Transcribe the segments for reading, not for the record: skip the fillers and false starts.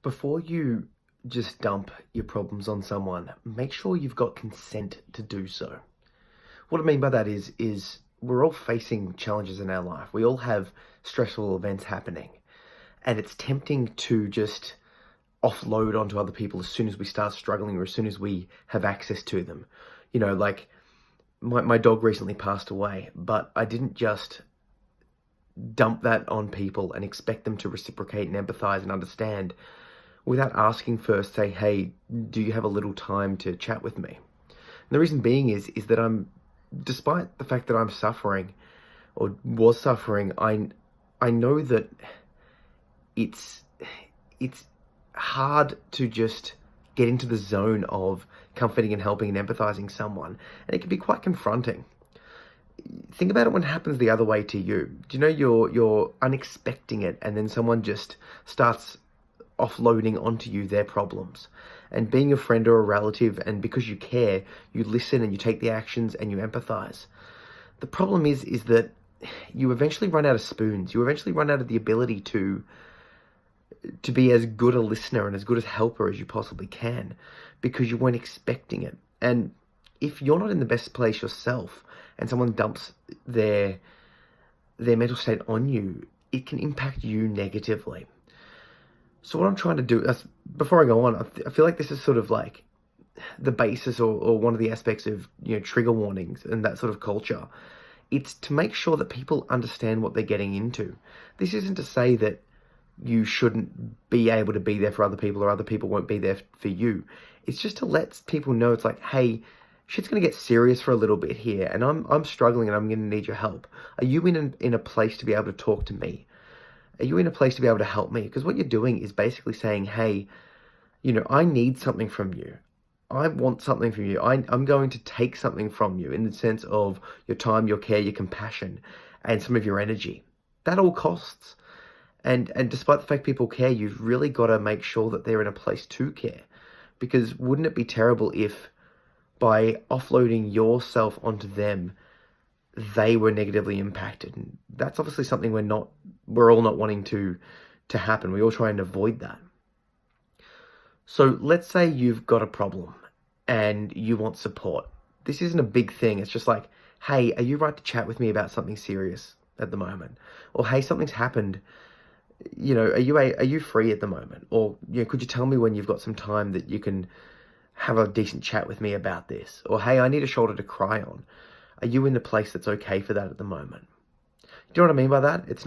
Before you just dump your problems on someone, make sure you've got consent to do so. What I mean by that is we're all facing challenges in our life. We all have stressful events happening, and it's tempting to just offload onto other people as soon as we start struggling or as soon as we have access to them. Like my dog recently passed away, but I didn't just dump that on people and expect them to reciprocate and empathize and understand without asking first. Say, hey, do you have a little time to chat with me? And the reason being is that despite the fact that I'm suffering or was suffering, I know that it's hard to just get into the zone of comforting and helping and empathizing someone, and it can be quite confronting. Think about it when it happens the other way to you. Do you know you're unexpecting it, and then someone just starts offloading onto you their problems? And being a friend or a relative, and because you care, you listen and you take the actions and you empathize. The problem is that you eventually run out of spoons. You eventually run out of the ability to be as good a listener and as good a helper as you possibly can, because you weren't expecting it. And if you're not in the best place yourself and someone dumps their mental state on you, it can impact you negatively. So what I'm trying to do, before I go on, I feel like this is sort of like the basis or one of the aspects of trigger warnings and that sort of culture. It's to make sure that people understand what they're getting into. This isn't to say that you shouldn't be able to be there for other people or other people won't be there for you. It's just to let people know, it's like, hey, shit's going to get serious for a little bit here, and I'm struggling and I'm going to need your help. Are you in a place to be able to talk to me? Are you in a place to be able to help me? Because what you're doing is basically saying, hey, I need something from you. I want something from you. I'm going to take something from you in the sense of your time, your care, your compassion, and some of your energy. That all costs. And despite the fact people care, you've really got to make sure that they're in a place to care. Because wouldn't it be terrible if by offloading yourself onto them, they were negatively impacted? And that's obviously something we're all not wanting to happen. We all try and avoid that. So let's say you've got a problem and you want support. This isn't a big thing. It's just like, hey, are you right to chat with me about something serious at the moment? Or, hey, something's happened. Are you free at the moment? Or, could you tell me when you've got some time that you can have a decent chat with me about this? Or, hey, I need a shoulder to cry on. Are you in the place that's okay for that at the moment? Do you know what I mean by that? It's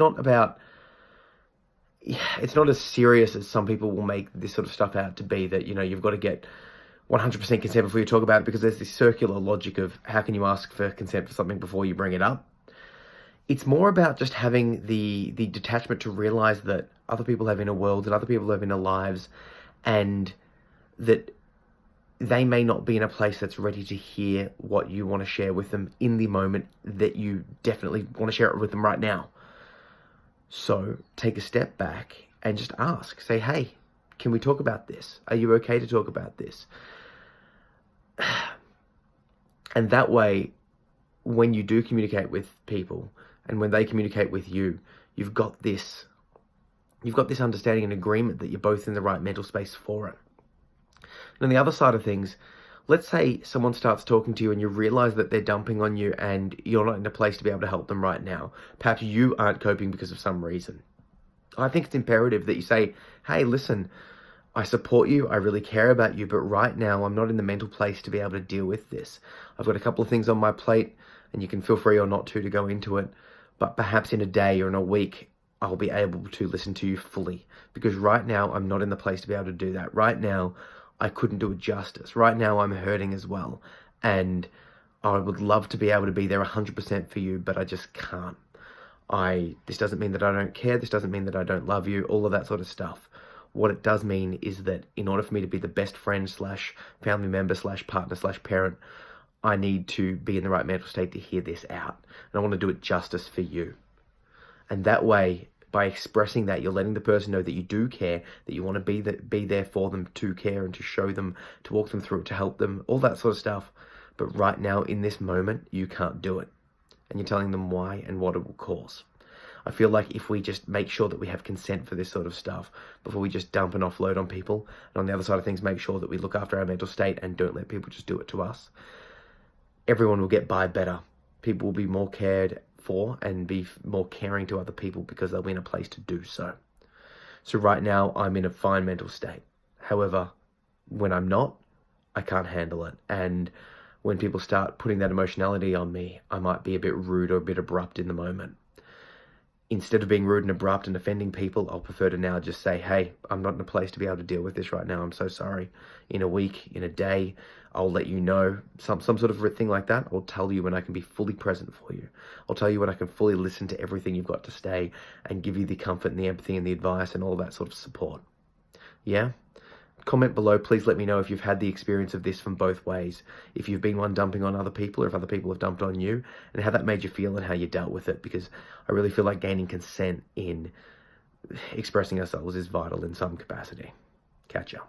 not as serious as some people will make this sort of stuff out to be, that, you've got to get 100% consent before you talk about it, because there's this circular logic of how can you ask for consent for something before you bring it up? It's more about just having the detachment to realize that other people have inner worlds and other people have inner lives, and that they may not be in a place that's ready to hear what you want to share with them in the moment that you definitely want to share it with them right now. So take a step back and just ask. Say, hey, can we talk about this? Are you okay to talk about this? And that way, when you do communicate with people and when they communicate with you, you've got this understanding and agreement that you're both in the right mental space for it. And on the other side of things, let's say someone starts talking to you and you realize that they're dumping on you and you're not in a place to be able to help them right now. Perhaps you aren't coping because of some reason. I think it's imperative that you say, hey, listen, I support you, I really care about you, but right now I'm not in the mental place to be able to deal with this. I've got a couple of things on my plate, and you can feel free or not to go into it, but perhaps in a day or in a week, I'll be able to listen to you fully, because right now I'm not in the place to be able to do that. Right now, I couldn't do it justice. Right now, I'm hurting as well, and I would love to be able to be there 100% for you, but I just can't. This doesn't mean that I don't care. This doesn't mean that I don't love you, all of that sort of stuff. What it does mean is that in order for me to be the best friend / family member / partner / parent, I need to be in the right mental state to hear this out. And I want to do it justice for you. And that way, by expressing that, you're letting the person know that you do care, that you want to be there for them, to care and to show them, to walk them through it, to help them, all that sort of stuff. But right now, in this moment, you can't do it. And you're telling them why and what it will cause. I feel like if we just make sure that we have consent for this sort of stuff before we just dump and offload on people, and on the other side of things, make sure that we look after our mental state and don't let people just do it to us, everyone will get by better. People will be more cared for and be more caring to other people because they'll be in a place to do so. So right now, I'm in a fine mental state. However, when I'm not, I can't handle it. And when people start putting that emotionality on me, I might be a bit rude or a bit abrupt in the moment. Instead of being rude and abrupt and offending people, I'll prefer to now just say, hey, I'm not in a place to be able to deal with this right now. I'm so sorry. In a week, in a day, I'll let you know. Some sort of thing like that. I'll tell you when I can be fully present for you. I'll tell you when I can fully listen to everything you've got to say and give you the comfort and the empathy and the advice and all that sort of support. Yeah? Comment below, please let me know if you've had the experience of this from both ways. If you've been one dumping on other people or if other people have dumped on you, and how that made you feel and how you dealt with it, because I really feel like gaining consent in expressing ourselves is vital in some capacity. Catch ya.